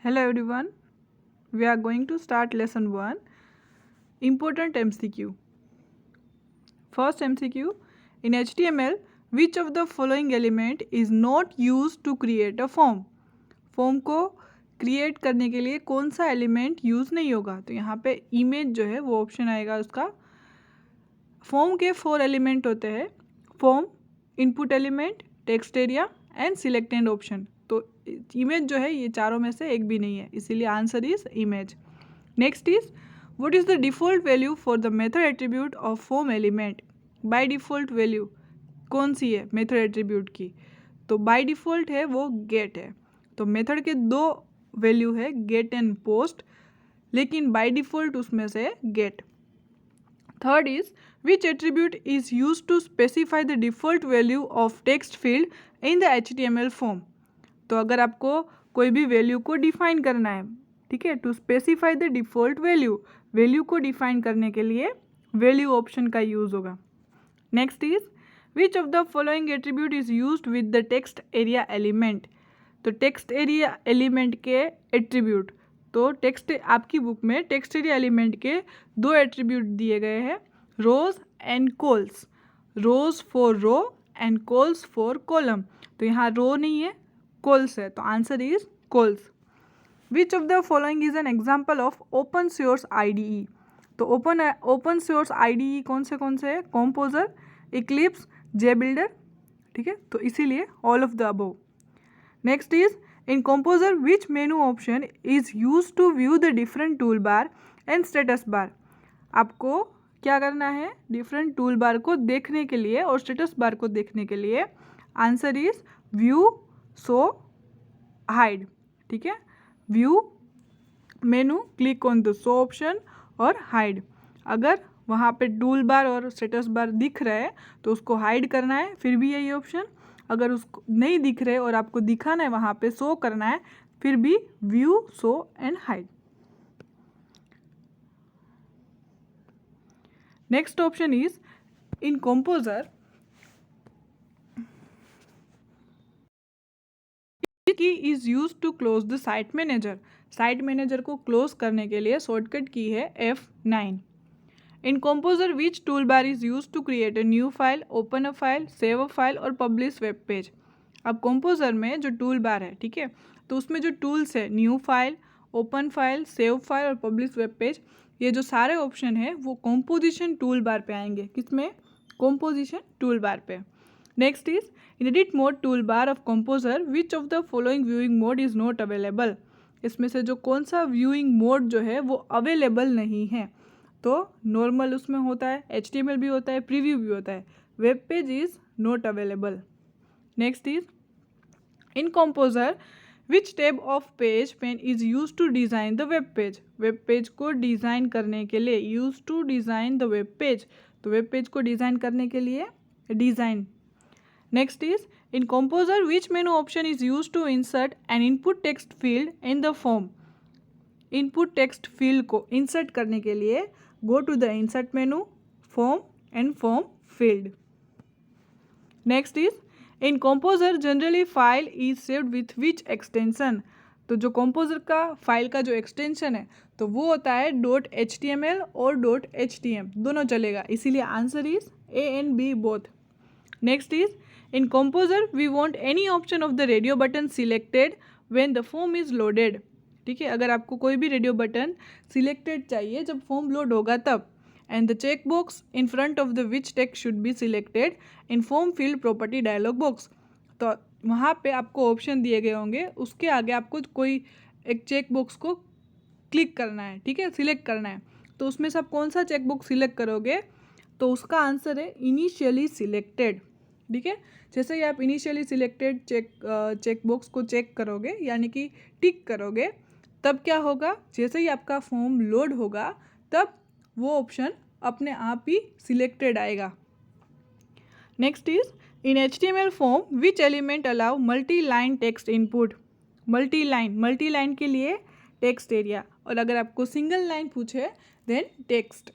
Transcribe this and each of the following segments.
Hello everyone. We are going to start lesson 1. Important MCQ. First MCQ. In HTML, which of the following element is not used to create a form? Form को क्रिएट करने के लिए कौन सा element use नहीं होगा? तो यहाँ पे इमेज जो है वो ऑप्शन आएगा उसका। फॉर्म के 4 एलिमेंट होते हैं, form, input element, text area and select and option. तो इमेज जो है ये चारों में से एक भी नहीं है, इसीलिए answer is image. Next is what is the default value for the method attribute of form element? By default value कौन सी है मेथड एट्रीब्यूट की? तो बाय डिफ़ॉल्ट है वो गेट है। तो मेथड के 2 वैल्यू है, गेट एंड पोस्ट, लेकिन बाय डिफ़ॉल्ट उसमें से get. Third is which attribute is use to specify the default value of text field in the HTML form? तो अगर आपको कोई भी वैल्यू को डिफाइन करना है, ठीक है, to specify the default value, value को डिफाइन करने के लिए वैल्यू ऑप्शन का यूज़ होगा। Next is which of the following attribute is used with the text area element? तो टेक्स्ट एरिया एलिमेंट के एट्रीब्यूट, तो टेक्स्ट आपकी बुक में टेक्स्ट एरिया एलिमेंट के 2 एट्रीब्यूट दिए गए हैं, rows and cols. Rows for row and cols for column. तो यहाँ रो नहीं है, कॉल्स है, तो answer is calls. Which of the following is an example of open source IDE? तो ओपन सोर्स IDE कौन से है? कंपोजर, इक्लिप्स, JBuilder, ठीक है, तो इसीलिए all of the above. Next is in composer which menu option is use to view the different tool bar and status bar? आपको क्या करना है डिफरेंट टूल बार को देखने के लिए और स्टेटस बार को देखने के लिए? Answer is view, so, hide, ठीक है, view, menu, click on the so option और हाइड। अगर वहाँ पे टूल बार और स्टेटस बार दिख रहा है तो उसको हाइड करना है, फिर भी यही ऑप्शन। अगर उसको नहीं दिख रहे और आपको दिखाना है वहाँ पे शो करना है, फिर भी view, show and hide. Next option is in composer key is use to close the site manager? Site manager को क्लोज करने के लिए शॉर्टकट की है F9। In composer which tool bar is use to create a new file, open a file, save a file और publish web page? अब composer में जो tool bar है, ठीक है, तो उसमें जो टूल्स है new file, open file, save file और पब्लिश वेब पेज, ये जो सारे ऑप्शन है वो कंपोजिशन टूल बार पे आएंगे। किसमें? कंपोजिशन टूल बार पे। Next is in edit mode tool bar of composer which of the following viewing mode is not available? इसमें से जो कौन सा व्यूइंग मोड जो है वो अवेलेबल नहीं है? तो नॉर्मल उसमें होता है, HTML भी होता है, प्रीव्यू भी होता है, web page is not available. Next is in composer which tab of page pane is use to design the web page? Web page को डिज़ाइन करने के लिए, use to design the web page, तो web page को design करने के लिए design. Next is in composer which menu option is use to insert an input text field in the form? Input text field को insert करने के लिए go to the insert menu, form and form field. Next is in Composer generally file is saved with which extension? तो जो composer का file का जो extension है तो वो होता है .html और .htm, दोनों चलेगा, इसीलिए answer is A and B both. Next is in Composer we want any option of the radio button selected when the form is loaded, ठीक है, अगर आपको कोई भी रेडियो बटन सिलेक्टेड चाहिए जब फॉर्म लोड होगा तब। And the check box in front of the which text should be selected in form field property dialog box. तो वहाँ पे आपको ऑप्शन दिए गए होंगे, उसके आगे आपको कोई एक चेक बॉक्स को क्लिक करना है, ठीक है, सिलेक्ट करना है। तो उसमें से आप कौन सा चेक बॉक्स सिलेक्ट करोगे? तो उसका आंसर है इनिशियली सिलेक्टेड, ठीक है। जैसे ही आप इनिशियली सिलेक्टेड चेक बॉक्स को चेक करोगे, यानी कि टिक करोगे, तब क्या होगा? जैसे ही आपका फॉर्म लोड होगा तब वो ऑप्शन अपने आप ही सिलेक्टेड आएगा। Next is in HTML form which element allow multi line text input? Multi line के लिए टेक्स्ट एरिया, और अगर आपको सिंगल लाइन पूछे then text.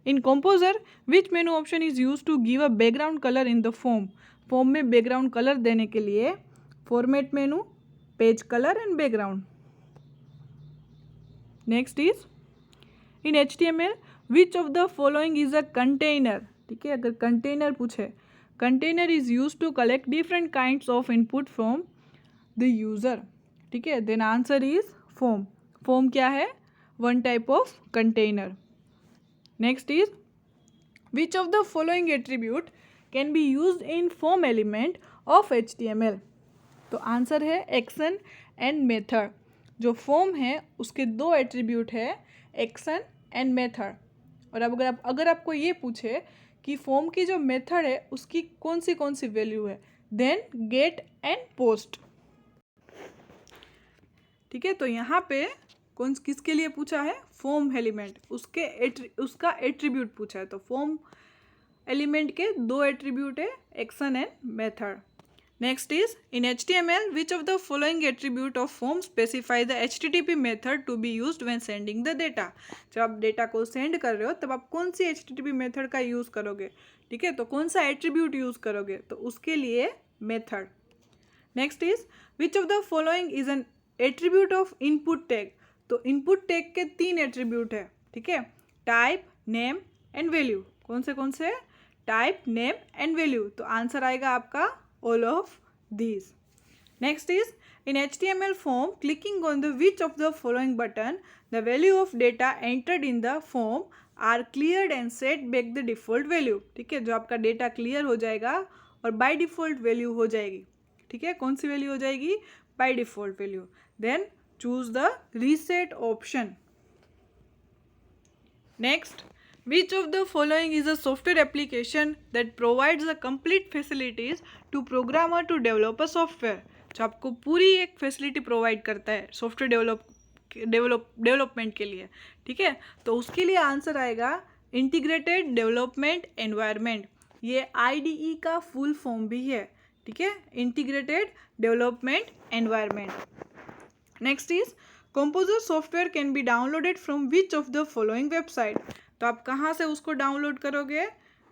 In composer which menu option is use to give a background colour in the form? Form में background colour देने के लिए format menu, page colour and background. Next is in HTML which of the following is a container. ठीक है, अगर container पूछे, container is use to collect different kinds of input from the user. ठीक है, then answer is form. Form क्या है? One type of container. Next is which of the following attribute can be use in form element of HTML. तो answer है action and method. जो फॉर्म है उसके दो एट्रीब्यूट है, एक्शन एंड मेथड. और अब अगर आपको ये पूछे कि फॉर्म की जो मेथड है उसकी कौन सी वैल्यू है, देन गेट एंड पोस्ट. ठीक है, तो यहाँ पे किसके लिए पूछा है? फॉर्म एलिमेंट, उसका एट्रीब्यूट पूछा है. तो फॉर्म एलिमेंट के दो एट्रीब्यूट है, action and method. Next is in HTML which of the following attribute of form specify the HTTP method to be used when sending the data. जब आप data को सेंड कर रहे हो तब आप कौन सी HTTP मेथड का यूज़ करोगे? ठीक है, तो कौन सा एट्रीब्यूट यूज़ करोगे? तो उसके लिए method. Next is which of the following is an attribute of input tag. तो इनपुट टैग के 3 एट्रीब्यूट है. ठीक है, टाइप, नेम एंड वैल्यू. कौन से? Type, name and value. तो आंसर आएगा आपका all of these. Next is in HTML form, clicking on the which of the following button, the value of data entered in the form are cleared and set back the default value. ठीक है, जो आपका data clear हो जाएगा और bye default value हो जाएगी. ठीक है, कौन सी वैल्यू हो जाएगी? By default value. Then choose the reset option. Next, which of the following is a software application that provides the complete facilities to programmer to develop a software. जो आपको पूरी एक फैसिलिटी प्रोवाइड करता है software development के लिए. ठीक है, तो उसके लिए आंसर आएगा इंटीग्रेटेड डेवलपमेंट एनवायरनमेंट. ये IDE का फुल फॉर्म भी है. ठीक है, integrated development environment. Next is composer software can be downloaded from which of the following website. तो आप कहाँ से उसको डाउनलोड करोगे?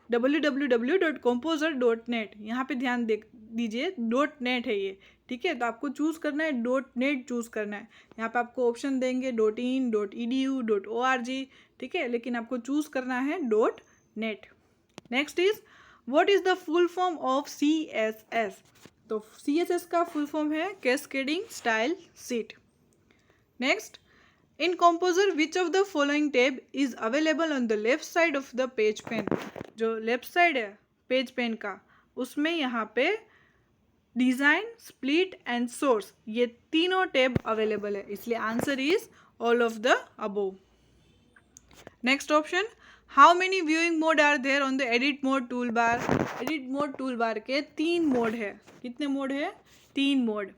www.composer.net. यहाँ पे ध्यान दीजिए, .net है ये. ठीक है, तो आपको चूज़ करना है .net चूज़ करना है. यहाँ पे आपको ऑप्शन देंगे .in, .edu, .org. ठीक है, लेकिन आपको चूज़ करना है .net. Next is what is the full form of CSS. तो CSS का फुल फॉर्म है cascading style sheet. Next, in Composer which of the following tab is available on the left side of the page pane. जो left side है page pen का, उसमें यहाँ पे design, split and source, ये तीनों tab available है. इसलिए answer is all of the above. Next option, how many viewing mode are there on the edit mode tool bar. Edit mode tool bar के 3 mode है. कितने mode है? 3 mode.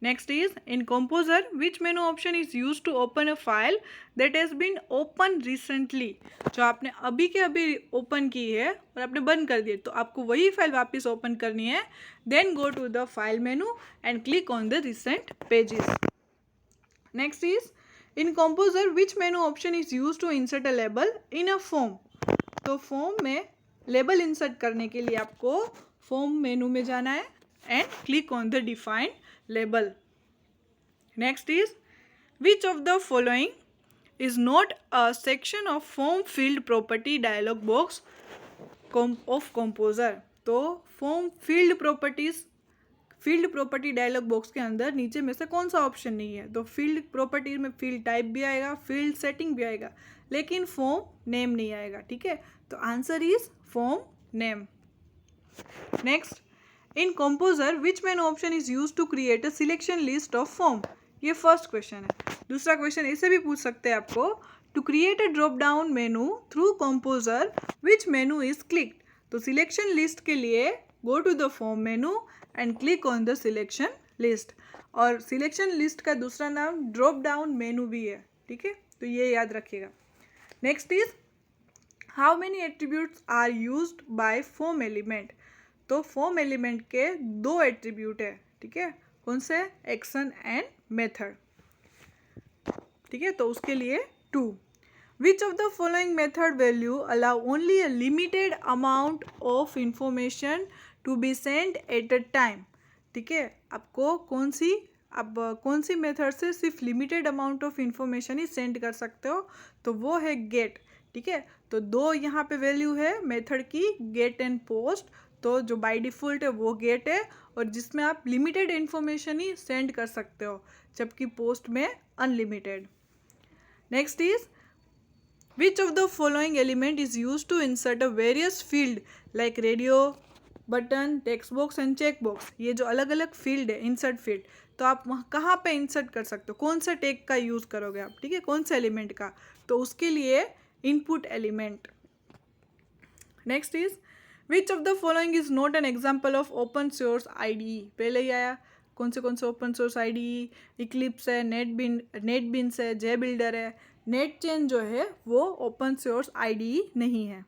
Next is in Composer which menu option is used to open a file that has been opened recently. जो आपने अभी के अभी open की है और आपने बंद कर दिया, तो आपको वही फाइल वापस ओपन करनी है. Then go to the file menu and click on the recent pages. Next is in Composer which menu option is used to insert a label in a form. तो फॉर्म में label insert करने के लिए आपको form मेनू में जाना है and click on the define label. Next is which of the following is not a section of form field property dialog box of Composer. तो form field property dialog box के अंदर नीचे में से कौन सा ऑप्शन नहीं है? तो फील्ड प्रॉपर्टी में फील्ड टाइप भी आएगा, फील्ड सेटिंग भी आएगा, लेकिन फॉर्म नेम नहीं आएगा. ठीक है, तो answer is form name. Next, in composer which menu option is use to create a selection list of form. ये फर्स्ट क्वेश्चन है. दूसरा क्वेश्चन ऐसे भी पूछ सकते हैं आपको, to create a drop down menu through composer which menu is clicked. तो सिलेक्शन लिस्ट के लिए go to the form menu and click on the selection list. और सिलेक्शन लिस्ट का दूसरा नाम ड्रॉप डाउन मेनू भी है. ठीक है, तो ये याद रखिएगा. Next is how many attributes are used by form element. तो फॉर्म एलिमेंट के 2 एट्रीब्यूट है. ठीक है, कौन से? Action and method. ठीक है, तो उसके लिए 2. Which of the following method value allow only a limited amount of information to be send at a time. ठीक है, आपको कौन सी अब कौन सी मेथड से सिर्फ limited amount of information he send कर सकते हो, तो वो है गेट। ठीक है, तो दो यहाँ पे वैल्यू है मेथड की, गेट एंड पोस्ट। तो जो बाय डिफ़ॉल्ट है वो गेट है, और जिसमें आप लिमिटेड इंफॉर्मेशन ही सेंड कर सकते हो, जबकि पोस्ट में unlimited. Next is which of the following element is use to insert a various field like radio button, text box and check box. ये जो अलग अलग फील्ड है, इंसर्ट फील्ड, तो आप वहाँ कहाँ पे इंसर्ट कर सकते हो, कौन सा टेक का यूज़ करोगे आप, ठीक है, कौन सा एलिमेंट का, तो उसके लिए input element. Next is which of the following is not an example of open source IDE। पहले ही आया, कौन से ओपन सोर्स IDE, इक्लिप्स है, नेटबिन्स है, जे बिल्डर है। नेटचेन जो है वो ओपन सोर्स IDE नहीं है।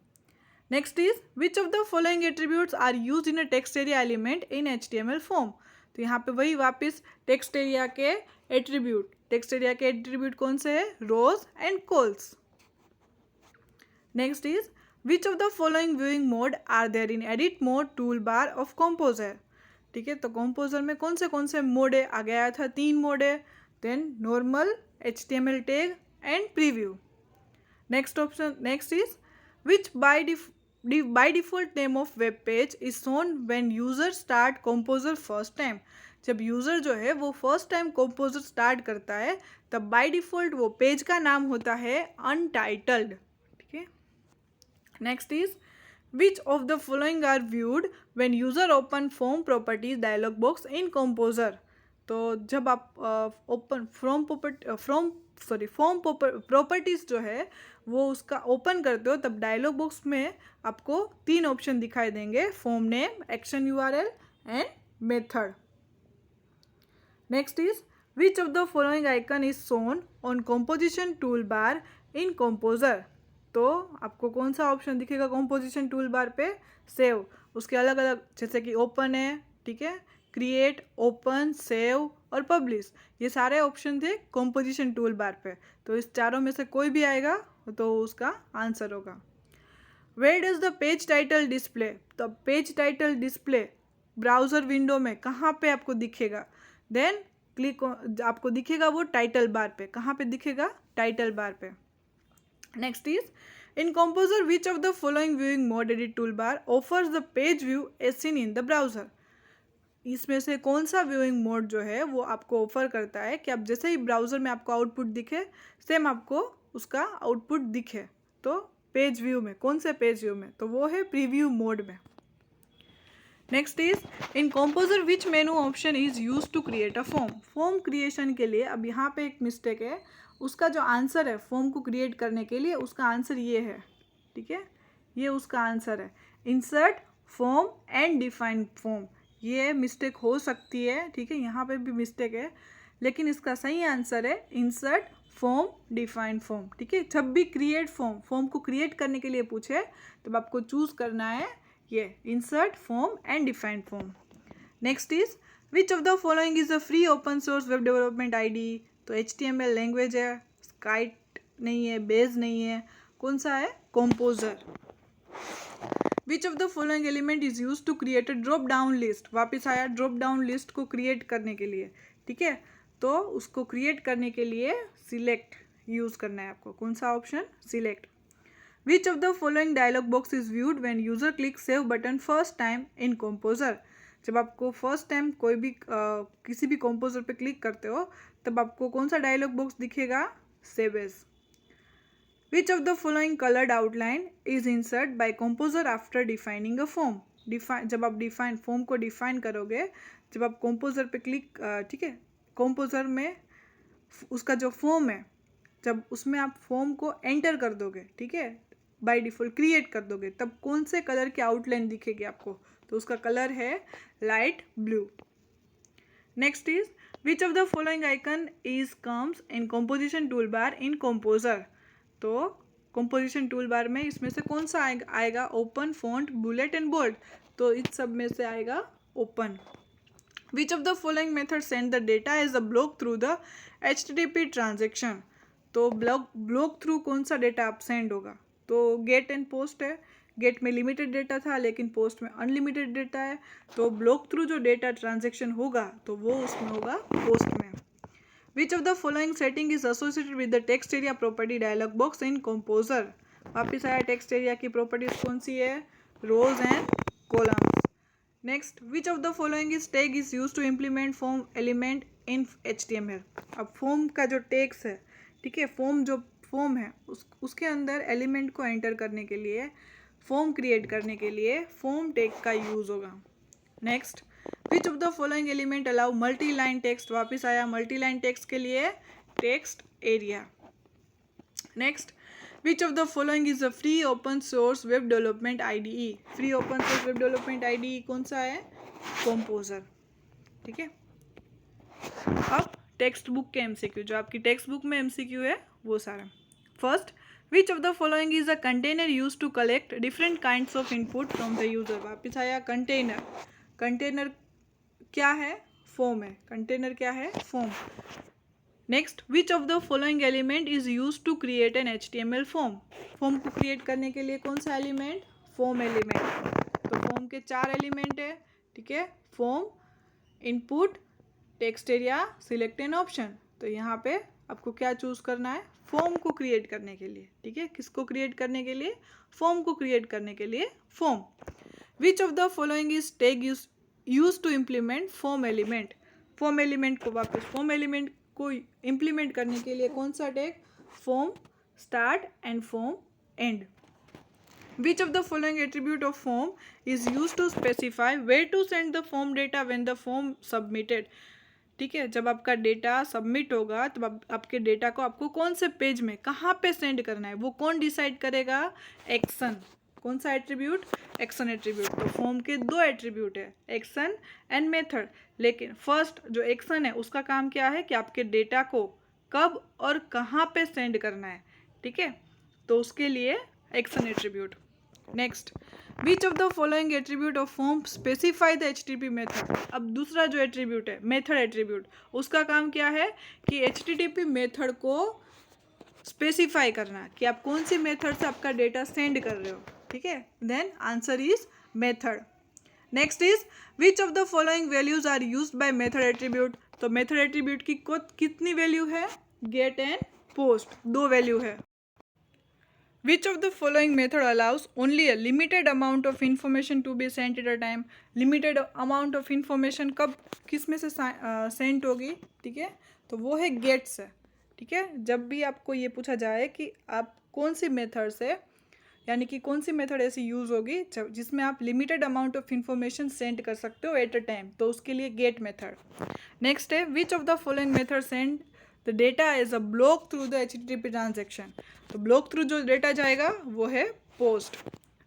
Next is which of the following attributes are use in a text area element in HTML form. तो यहाँ पे वही वापस टेक्स्ट एरिया के एट्रीब्यूट कौन से है, rows and cols. Next is which of the following viewing mode are there in edit mode tool bar of composer. ठीक है, तो कंपोजर में कौन से मोड है, आगे आया था 3 मोड है, then normal, HTML tag and preview. Next is which by default name of web page is shown when user start composer first time। जब यूज़र जो है वो फर्स्ट टाइम कंपोजर स्टार्ट करता है, तब बाय डिफ़ॉल्ट वो page का नाम होता है अनटाइटल्ड। ठीक है, next is which of the following are viewed when user open form properties dialog box in composer. तो जब आप ओपन फॉर्म प्रॉपर्टीज़ जो है वो उसका ओपन करते हो, तब डायलॉग बॉक्स में आपको 3 ऑप्शन दिखाई देंगे, form name, action URL and method. Next is which of the following icon is shown on composition tool bar in composer. तो आपको कौन सा ऑप्शन दिखेगा कंपोजिशन टूल बार पे, सेव। उसके अलग अलग, जैसे कि ओपन है, ठीक है, क्रिएट, ओपन, सेव और पब्लिश, ये सारे ऑप्शन थे कंपोजिशन टूल बार पे। तो इस चारों में से कोई भी आएगा तो उसका आंसर होगा। Where does the page title display. तो page title display browser window में कहाँ पे आपको दिखेगा, देन आपको दिखेगा वो टाइटल बार पे। कहाँ पे दिखेगा, टाइटल बार पे। Next is in composer which of the following viewing mode edit tool bar offers the page view as seen in the browser. इसमें से कौन सा व्यूइंग मोड जो है वो आपको ऑफर करता है कि आप जैसे ही ब्राउज़र में आपको आउटपुट दिखे, सेम आपको उसका आउटपुट दिखे। तो पेज व्यू में, कौन से पेज व्यू में, तो वो है प्रीव्यू मोड में। Next is in composer which menu option is use to create a form. Form creation के लिए अब यहाँ पे एक मिस्टेक है, उसका जो आंसर है फॉर्म को क्रिएट करने के लिए, उसका आंसर ये है। ठीक है, ये उसका आंसर है, insert form and define form. ये मिस्टेक हो सकती है, ठीक है, यहाँ पे भी मिस्टेक है, लेकिन इसका सही आंसर है इंसर्ट फॉर्म डिफाइन फॉर्म। ठीक है, जब भी क्रिएट फॉर्म को क्रिएट करने के लिए पूछे, तब आपको चूज़ करना है ये insert form and define form. Next is which of the following is a free open source web development IDE। तो HTML लैंग्वेज है, स्काइट नहीं है, बेज नहीं है, कौन सा है, composer. Which of the following element is use to create a drop down list. वापिस आया ड्रॉप डाउन लिस्ट को क्रिएट करने के लिए। ठीक है, तो उसको क्रिएट करने के लिए सिलेक्ट यूज करना है आपको, कौन सा option, select. Which of the following dialog box is viewed when user click save button first time in composer. जब आपको फर्स्ट टाइम कोई भी किसी भी कंपोजर पे क्लिक करते हो, तब आपको कौन सा डायलॉग बॉक्स दिखेगा, save as. Which of the following coloured outline is insert by composer after defining a form. जब आप फॉर्म को डिफाइन करोगे, जब आप कंपोजर पे क्लिक, ठीक है, कंपोजर में उसका जो फॉर्म है, जब उसमें आप फॉर्म को एंटर कर दोगे, ठीक है, बाय डिफ़ॉल्ट क्रिएट कर दोगे, तब कौन से कलर की आउटलाइन दिखेगी आपको, तो उसका कलर है light blue. Next is which of the following icon is comes in composition tool bar in composer. तो कंपोजिशन टूल बार में इसमें से कौन सा आएगा, open, font, bullet and bold. तो इस सब में से आएगा open. Which of the following method send the data as a block through the HTTP transaction. तो ब्लॉक थ्रू कौन सा डेटा आप सेंड होगा, तो गेट एंड पोस्ट है। गेट में लिमिटेड डेटा था लेकिन पोस्ट में अनलिमिटेड डेटा है, तो ब्लॉक थ्रू जो डेटा ट्रांजेक्शन होगा तो वो उसमें होगा पोस्ट में। Which of the following setting is associated with the text area property dialog box in composer. वापिस आया, टेक्स्ट एरिया की प्रॉपर्टीज कौन सी है, rows and columns. Next, which of the following is tag is use to implement form element in HTML। अब form का जो tags है, ठीक है, फॉर्म है उसके अंदर एलिमेंट को एंटर करने के लिए, फॉर्म क्रिएट करने के लिए फॉर्म टैग का यूज होगा। Next, which of the following element allow multi line text. वापिस आया, मल्टी लाइन टेक्स्ट के लिए text area. Next, which of the following is a free open source web development IDE। Free open source web development IDE कौन सा है, composer. ठीक है, अब टेक्स्ट बुक के MCQ, जो आपकी टेक्स्ट बुक में MCQ है वो सारा। First, which of the following is a container use to collect different kinds of input from the user. वापिस आया, कंटेनर क्या है, फॉर्म है। कंटेनर क्या है, form. Next, which of the following element is use to create an HTML form. Form को क्रिएट करने के लिए कौन सा एलिमेंट, फॉर्म एलिमेंट। तो फॉर्म के 4 एलिमेंट है, ठीक है, form, input, text area, select an option. तो यहाँ पे आपको क्या चूज करना है, फॉर्म को क्रिएट करने के लिए, ठीक है, किसको क्रिएट करने के लिए, फॉर्म को क्रिएट करने के लिए form. Which of the following is tag use to implement form element. Form element को वापस, फॉर्म एलिमेंट को इम्प्लीमेंट करने के लिए कौन सा tag, form start and form and. Which of the following attribute of form is used to specify where to send the form data when the form submitted। ठीक है, जब आपका डेटा सबमिट होगा तो आपके डेटा को आपको कौन से पेज में कहाँ पे सेंड करना है, वो कौन डिसाइड करेगा, एक्शन। कौन सा एट्रीब्यूट, एक्शन एट्रीब्यूट। तो फॉर्म के 2 एट्रीब्यूट है, एक्शन एंड मेथड। लेकिन फर्स्ट जो एक्शन है उसका काम क्या है कि आपके डेटा को कब और कहाँ पे सेंड करना है, ठीक है, तो उसके लिए action attribute. Next, which of the following attribute of form specify the HTTP method. अब दूसरा जो एट्रीब्यूट है, मेथड एट्रीब्यूट, उसका काम क्या है कि HTTP मेथड को स्पेसिफाई करना कि आप कौन सी मेथड से आपका डेटा सेंड कर रहे हो, ठीक है। Then answer is method. Next is, which of the following values are used by method attribute. तो मेथड एट्रीब्यूट की कितनी वैल्यू है, गेट एंड पोस्ट, 2 वैल्यू है। Which of the following method allows only a limited amount of information to be sent at a time। limited amount of information कब किस में से send होगी, ठीक है, तो वो है गेट से। ठीक है, जब भी आपको ये पूछा जाए कि आप कौन सी मेथड से, यानी कि कौन सी मेथड ऐसी यूज़ होगी जिसमें आप limited amount of information send कर सकते हो एट अ टाइम, तो उसके लिए गेट मेथड। नेक्स्ट है, which of the following method send the data is a block through the HTTP transaction. तो ब्लॉक थ्रू जो डेटा जाएगा वो है post.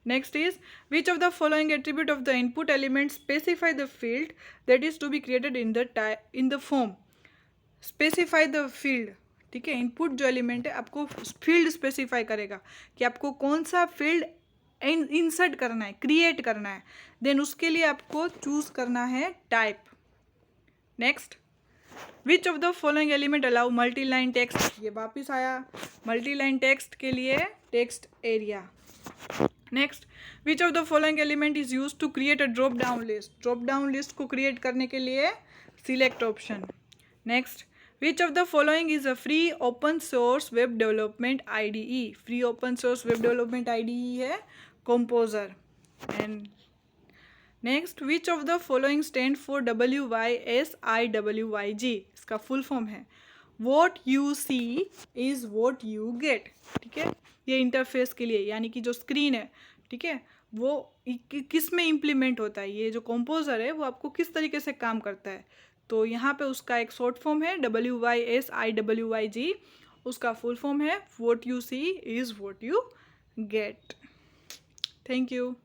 Next is, which of the following attribute of the input element specify the field that is to be created in the form. Specify the field, ठीक है, input जो element है आपको field specify करेगा कि आपको कौन सा फील्ड इंसर्ट करना है, क्रिएट करना है। देन उसके लिए आपको चूज करना है type. Next, which of the following element allow multi line text. ये वापिस आया, मल्टी लाइन टेक्स्ट के लिए text area. Next, which of the following element is use to create a drop down list. Drop down list को क्रिएट करने के लिए select option. Next, which of the following is a free open source web development IDE। Free open source web development IDE है composer. And next, which of the following stand for WYSIWYG। इसका full form है what you see is what you get. ठीक है, ये interface के लिए, यानी कि जो स्क्रीन है, ठीक है, वो किस में इम्प्लीमेंट होता है, ये जो कंपोजर है वो आपको किस तरीके से काम करता है। तो यहाँ पे उसका एक शॉर्ट फॉर्म है WYSIWYG, उसका फुल फॉर्म है what you see is what you get. Thank you.